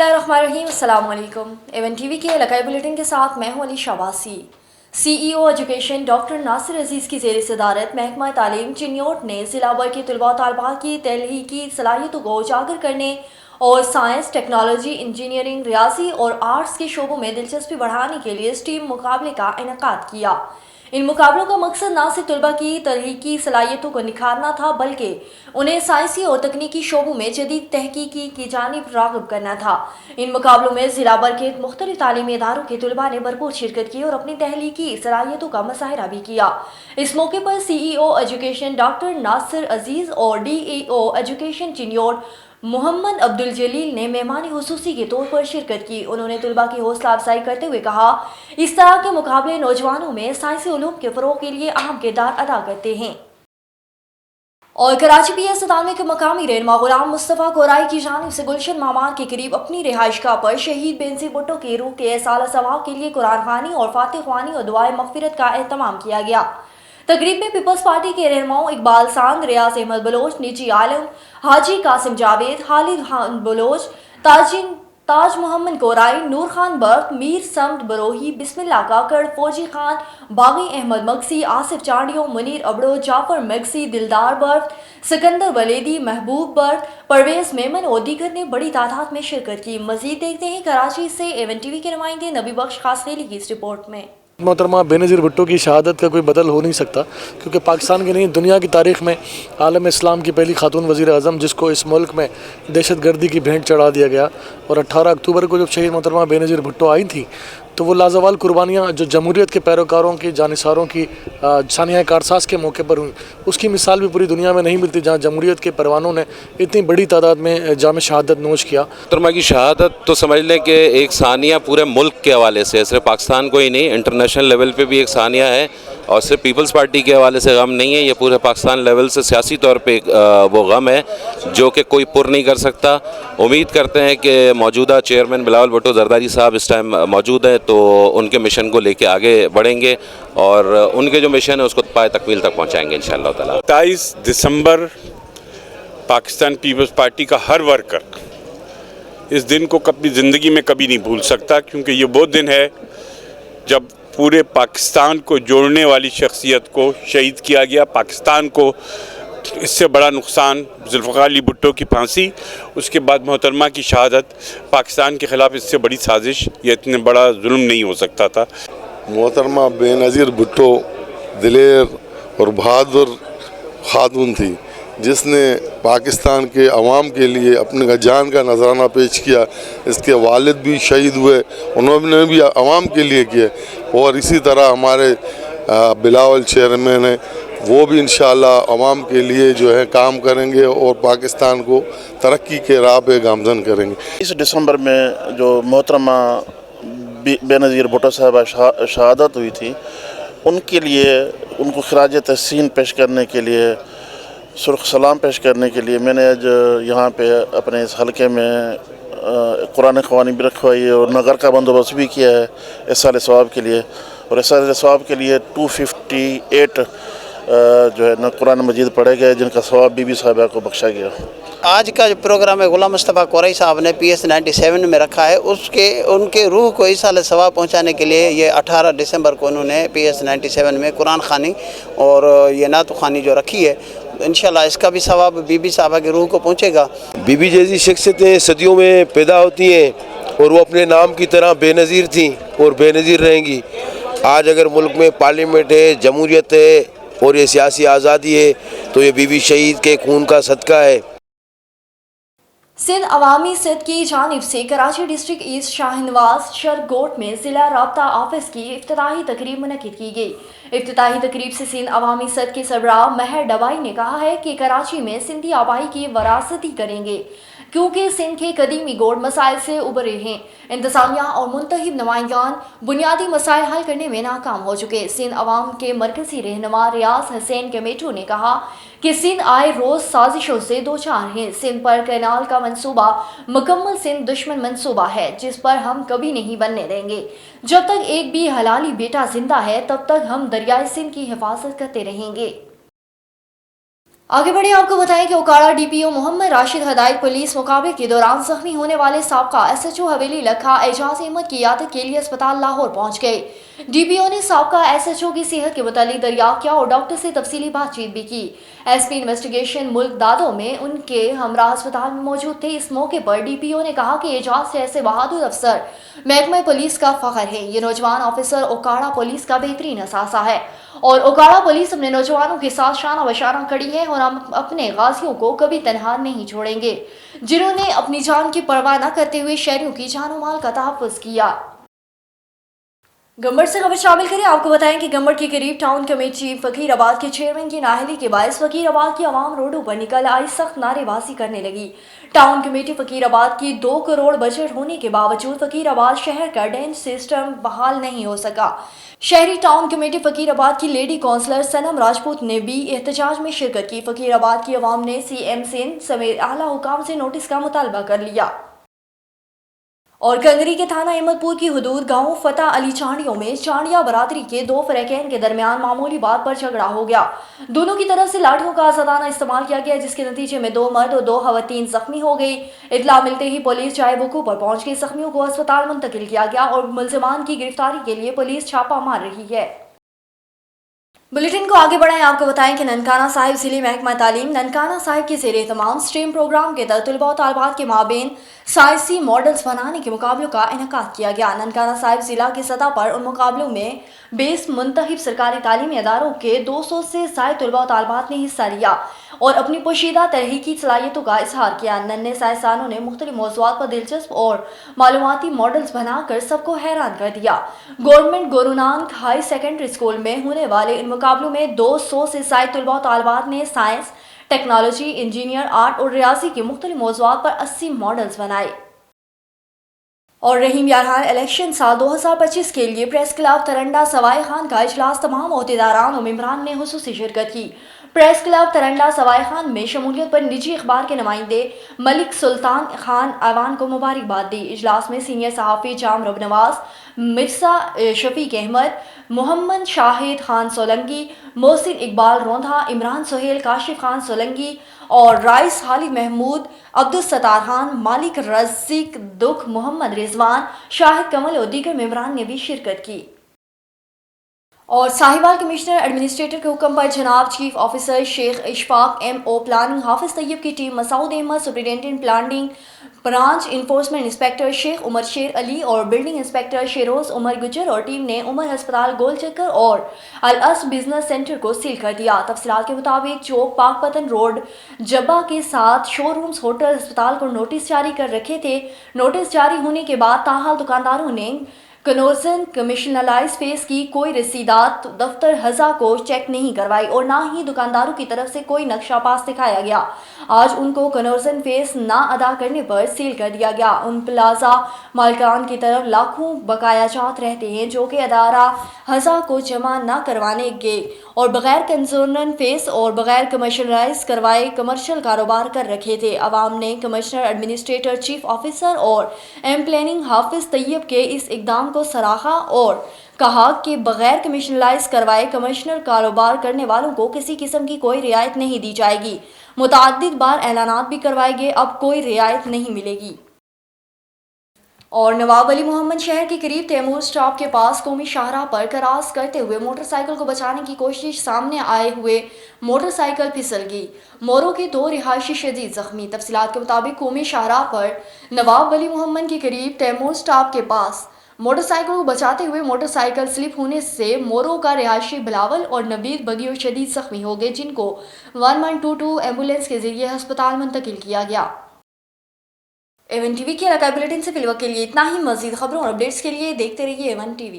बिस्मिल्लाहिर्रहमानिर्रहीम, अस्सलाम वालेकुम। एवन टीवी के इलाकाई बुलेटिन के साथ मैं हूं Ali Shabasi. CEO education doctor Nasir Aziz की ज़ेर सदारत महकमा तालीम चिन्योट ने ज़िला भर के तलबा तालबात की तहलीकी सलाहियतों को उजागर करने और साइंस, टेक्नोलॉजी, इंजीनियरिंग, रियाजी और आर्ट्स के शोबों में दिलचस्पी बढ़ाने के लिए स्टीम मुकाबले का इनेकाद किया। इन मुकाबलों का मकसद न सिर्फ तलबा की तहकीकी सलाहियतों को निखारना था, बल्कि उन्हें साइंसी और तकनीकी शोबों में जदीद तहकीकी की जानिब राग़िब करना था। इन मुकाबलों में ज़िला भर के मुख्तलिफ तालीमी इदारों के तलबा ने भरपूर शिरकत की और अपनी तहलीकी सलाहियतों का मुज़ाहरा भी किया। इस मौके पर CEO एजुकेशन डॉक्टर नासिर अजीज़ और DEO एजुकेशन चिन्योट मोहम्मद अब्दुल जलील ने मेहमान हुसूसी के तौर पर शिरकत की। उन्होंने तलबा की हौसला अफजाई करते हुए कहा, इस तरह के मुकाबले नौजवानों में साइंसी उलूम के फ़रोग़ के लिए अहम किरदार अदा करते हैं। और कराची PS97 के मकामी रहनुमा गुलाम मुस्तफ़ा कोराई की जानिब से गुलशन मामार के करीब अपनी रिहाइशगाह पर शहीद बेनज़ीर भुट्टो की रूह के एहसाल सवाब के लिए कुरान ख़वानी और फातिह ख़वानी और दुआए मग़फ़िरत का एहतमाम किया गया। तकरीब में पीपल्स पार्टी के रहनुमाओं इकबाल सांद, रियाज अहमद बलोच, निजी आलम, हाजी कासिम जावेद, खालिद खान बलोच, ताज मोहम्मद कोराई, नूर खान बर्क, मीर समद बरोही, बिस्मिल्लाह काकड़, फौजी खान, बागी अहमद मगसी, आसिफ चांडियों, मुनीर अबड़ो, जाफर मगसी, दिलदार बर्क, सिकंदर वलेदी, महबूब बर्क, परवेज मेमन और दीगर ने बड़ी तादाद में शिरकत की। मजीद देखते हैं कराची से एवन टीवी के नुमाइंदे नबी बख्श खासखेली की इस रिपोर्ट में। मोहतरमा बेनज़ीर भुट्टो की शहादत का कोई बदल हो नहीं सकता, क्योंकि पाकिस्तान की नहीं दुनिया की तारीख़ में आलम इस्लाम की पहली खातून वज़ीर आज़म, जिसको इस मुल्क में दहशत गर्दी की भेंट चढ़ा दिया गया, और 18 अक्टूबर को जब शहीद मोहतरमा बेनज़ीर भुट्टो आई थी तो वो लाजवाल कुर्बानियाँ जो जमहूरियत के पैरोकारों की, जानिसारों की सानिया कारसाज के मौके पर हुई, उसकी मिसाल भी पूरी दुनिया में नहीं मिलती, जहाँ जमहूरियत के परवानों ने इतनी बड़ी तादाद में जाम शहादत नोश किया। मोहतरमा की शहादत तो समझ लें कि एक सानिया पूरे मुल्क के हवाले से, सिर्फ पाकिस्तान को ही नहीं, इंटरनेशनल लेवल पे भी एक सानिया है, और सिर्फ पीपल्स पार्टी के हवाले से गम नहीं है, ये पूरे पाकिस्तान लेवल से सियासी तौर पे वो गम है जो कि कोई पुर नहीं कर सकता। उम्मीद करते हैं कि मौजूदा चेयरमैन बिलावल भुट्टो जरदारी साहब इस टाइम मौजूद हैं, तो उनके मिशन को लेके आगे बढ़ेंगे और उनके जो मिशन है उसको पाए तकमील तक पहुँचाएँगे इंशाअल्लाह ताला। 27 दिसंबर पाकिस्तान पीपल्स पार्टी का हर वर्कर इस दिन को कभी ज़िंदगी में कभी नहीं भूल सकता, क्योंकि ये वो दिन है जब पूरे पाकिस्तान को जोड़ने वाली शख्सियत को शहीद किया गया। पाकिस्तान को इससे बड़ा नुकसान, जुल्फ़िकार अली भुट्टो की फांसी, उसके बाद मोहतरमा की शहादत, पाकिस्तान के ख़िलाफ़ इससे बड़ी साजिश, ये इतने बड़ा जुल्म नहीं हो सकता था। मोहतरमा बेनज़ीर भुट्टो दिलेर और बहादुर खातून थी, जिसने पाकिस्तान के अवाम के लिए अपने जान का नजराना पेश किया। इसके वालिद भी शहीद हुए, उन्होंने भी अवाम के लिए किए, और इसी तरह हमारे बिलावल चेयरमैन हैं, वो भी इंशाअल्लाह अवाम के लिए जो है काम करेंगे और पाकिस्तान को तरक्की के राह पे गामजन करेंगे। इस दिसंबर में जो मोहतरमा बेनज़ीर भुट्टो साहब शहादत हुई थी, उनके लिए, उनको खिराज तहसीन पेश करने के लिए, सुर्ख सलाम पेश करने के लिए मैंने आज यहाँ पे अपने इस हलके में कुरान ख़वानी भी रखवाई और नगर का बंदोबस्त भी किया है एहसाल सवाब के लिए, और एहसाल सवाब के लिए 258 जो है ना कुरान मजीद पढ़े गए, जिनका सवाब बीबी साहिबा को बख्शा गया। आज का जो प्रोग्राम है गुलाम मुस्तफ़ा कोराई साहब ने PS97 में रखा है, उनके रूह को इसाले सवाब पहुंचाने के लिए ये 18 दिसंबर को उन्होंने PS97 में कुरान ख़वानी और ये नात ख़वानी जो रखी है, इंशाल्लाह इसका भी सवाब बीबी साहबा की रूह को पहुंचेगा। बीबी जैसी शख्सियतें सदियों में पैदा होती हैं और वो अपने नाम की तरह बेनज़ीर थीं और बेनज़ीर रहेंगी। आज अगर मुल्क में पार्लियामेंट है, जमहूरियत है और ये सियासी आज़ादी है, तो ये बीबी शहीद के खून का सदका है। सिंध अवामी सेहत की जानिब से कराची डिस्ट्रिक्ट ईस्ट शाहनवाज शरगोट में ज़िला राब्ता ऑफिस की इफ्तिताही तकरीब मुनक़िद की गई। इफ्तिताही तकरीब से सिंध अवामी सेहत के सरबराह महर डबाई ने कहा है कि कराची में सिंधी आबाई की वरासती करेंगे, क्योंकि सिंध के कदीमी गोड़ मसाइल से उभरे हैं। इंतज़ामिया और मुंतखब नुमाइंदान बुनियादी मसाइल हल करने में नाकाम हो चुके। सिंध अवाम के मरकज़ी रहनुमा रियाज हुसैन कमेटू ने कहा कि सिंध आए रोज़ साजिशों से दो चार हैं। सिंध पर कैनाल का मंसूबा मुकम्मल सिंध दुश्मन मंसूबा है, जिस पर हम कभी नहीं बनने देंगे। जब तक एक भी हलाली बेटा जिंदा है, तब तक हम दरियाए सिंध की हिफाजत करते रहेंगे। आगे बढ़े आपको बताएं कि ओकाड़ा डीपीओ मोहम्मद राशिद हदायत पुलिस मुकाबले के दौरान जख्मी होने वाले साबका एसएचओ हवेली लखा एजाज अहमद की यादत के लिए अस्पताल लाहौर पहुंच गए। डीपीओ ने साबका एसएचओ की सेहत के मुतालिक दरियाफ्त किया और डॉक्टर से तफसीली बातचीत भी की। एसपी इन्वेस्टिगेशन मुल्क दादो में उनके हमरा अस्पताल में मौजूद थे। इस मौके पर डीपीओ ने कहा कि एजाज जैसे बहादुर अफसर महकमा पुलिस का फख्र है। ये नौजवान ऑफिसर ओकाड़ा पुलिस का बेहतरीन असासा है और ओकाड़ा पुलिस अपने नौजवानों के साथ शाना बशाना खड़ी है और हम अपने गाजियों को कभी तनहा नहीं छोड़ेंगे, जिन्होंने अपनी जान की परवाह न करते हुए शहरियों की जान और माल का तहफ़्फ़ुज़ किया। गंबड़ से खबर शामिल करें। आपको बताएं कि गंबड़ के करीब टाउन कमेटी फकीराबाद के चेयरमैन की नाअहली के बायस फकीराबाद की आवाम रोडों पर निकल आई, सख्त नारेबाजी करने लगी। टाउन कमेटी फकीराबाद की 2 करोड़ बजट होने के बावजूद फकीराबाद शहर का ड्रेनेज सिस्टम बहाल नहीं हो सका। शहरी टाउन कमेटी फकीराबाद की लेडी काउंसलर सनम राजपूत ने भी एहतजाज में शिरकत की। फकीराबाद की आवाम ने सीएम सेन समेत आला हुकाम से नोटिस का मुतालबा कर लिया। और कंगरी के थाना अहमदपुर की हदूद गांव फतेह अली चांडियों में चांडिया बरादरी के 2 फरैकैन के दरमियान मामूली बात पर झगड़ा हो गया। दोनों की तरफ से लाठियों का आज़ादाना इस्तेमाल किया गया, जिसके नतीजे में 2 मर्द और 2 खवातीन जख्मी हो गई। इत्तला मिलते ही पुलिस चाय बुकू पर पहुंच गई। जख्मियों को अस्पताल मुंतकिल किया गया और मुलजिमान की गिरफ्तारी के लिए पुलिस छापा मार रही है। बुलेटिन को आगे बढ़ाएं। आपको बताएं कि ननकाना साहिब जिले महकमा तालीम ननकाना साहिब के ज़ेर एहतमाम स्ट्रीम प्रोग्राम के तहत तलबा और तालिबात के माबेन साइंसी मॉडल्स बनाने के मुकाबलों का इनेकाद किया गया। ननकाना साहिब जिला की सतह पर उन मुकाबलों में 20 मुंतखब सरकारी तालीमी इदारों के 200 से ज़ायद तलबा और तालिबात ने हिस्सा लिया और अपनी पोशीदा तहरीकी सलाहियतों का इजहार किया। नन्हे साइंसदानों ने मुख्तलिफ मौज़ूआत पर दिलचस्प और मालूमाती मॉडल्स बनाकर सबको हैरान कर दिया। Government Guru Nanak high secondary school में होने वाले इन मुकाबलों में 200 से ज़ायद तलबा और तालिबात ने साइंस, टेक्नोलॉजी, इंजीनियर, आर्ट और रियाजी के मुख्तलिफ मौज़ूआत पर 80 मॉडल्स बनाए। और रहीम यारहान इलेक्शन साल 2025 के लिए प्रेस क्लब तरंडा सवाई खान का इजलास तमाम ओहदेदारान और मेम्बरान ने खुसूसी शिरकत की। प्रेस क्लब तरंडा सवाई खान में शमूलियत पर निजी अखबार के नुमाइंदे मलिक सुल्तान खान ऐवान को मुबारकबाद दी। इजलास में सीनियर सहाफ़ी जाम रब नवाज, मिर्जा शफीक अहमद, मोहम्मद शाहिद खान सोलंकी, मोहसिन इकबाल रोंधा, इमरान सोहेल, काशिफ खान सोलंकी और राइस खालिद महमूद, अब्दुल सत्तार खान, मालिक रज़ीक दुख, मोहम्मद रिजवान, शाहिद कमल और दीगर मेम्बरान ने भी शिरकत की। और साहिवाल कमिश्नर एडमिनिस्ट्रेटर के हुक्म पर जनाब chief officer Sheikh Ishfaq MO planning Hafiz Tayyab की team Masood Ahmad superintendent planning branch enforcement inspector Sheikh Umar Sher Ali और बिल्डिंग इंस्पेक्टर शेरोज उमर गुजर और टीम ने उमर अस्पताल गोल चक्कर और अल-अस बिजनेस सेंटर को सील कर दिया। तफसीलात के मुताबिक चौक पाकपतन रोड जब्बा के साथ शोरूम्स होटल अस्पताल को नोटिस जारी कर रखे थे। नोटिस जारी होने के बाद ताहाल दुकानदारों ने कन्वर्जन कमिश्नलाइज फेस की कोई रसीदात दफ्तर हज़ा को चेक नहीं करवाई और ना ही दुकानदारों की तरफ से कोई नक्शा पास दिखाया गया। आज उनको कन्वर्जन फेस ना अदा करने पर सील कर दिया गया। उन प्लाजा मालिकान की तरफ लाखों बकाया जात रहते हैं जो कि अदारा हज़ा को जमा ना करवाने गए और बगैर कन्वर्जन फेस और बगैर कमर्शलाइज करवाए कमर्शियल कारोबार कर रखे थे। अवाम ने कमिश्नर एडमिनिस्ट्रेटर चीफ ऑफिसर और एम प्लानिंग हाफिज तैयब के इस इकदाम को सराहा और कहा कि बगैर कमिश्नलाइज करवाए कमर्शियल कारोबार करने वालों को किसी किस्म की कोई रियायत नहीं दी जाएगी। मुताद्दिद बार ऐलानात भी करवाए गए, अब कोई रियायत नहीं मिलेगी। और नवाब अली मोहम्मद शहर के करीब तैमूर स्टॉप के पास कौमी शाहराह पर क्रॉस करते हुए मोटरसाइकिल को बचाने की कोशिश सामने आए हुए मोटरसाइकिल फिसल गई। मोरो के 2 रिहायशी शदीद जख्मी। तफसीलात के मुताबिक कौमी शाहराह पर नवाब अली मोहम्मद के करीब तैमूर स्टॉप के पास मोटरसाइकिल को बचाते हुए मोटरसाइकिल स्लिप होने से मोरो का रिहायशी बिलावल और नवीद बगियो शदीद जख्मी हो गए, जिनको 1122 एम्बुलेंस के जरिए अस्पताल मुंतकिल किया गया। A1 TV के इलाकाई बुलेटिन से फिलहाल के लिए इतना ही। मजीद खबरों और अपडेट्स के लिए देखते रहिए A1 TV।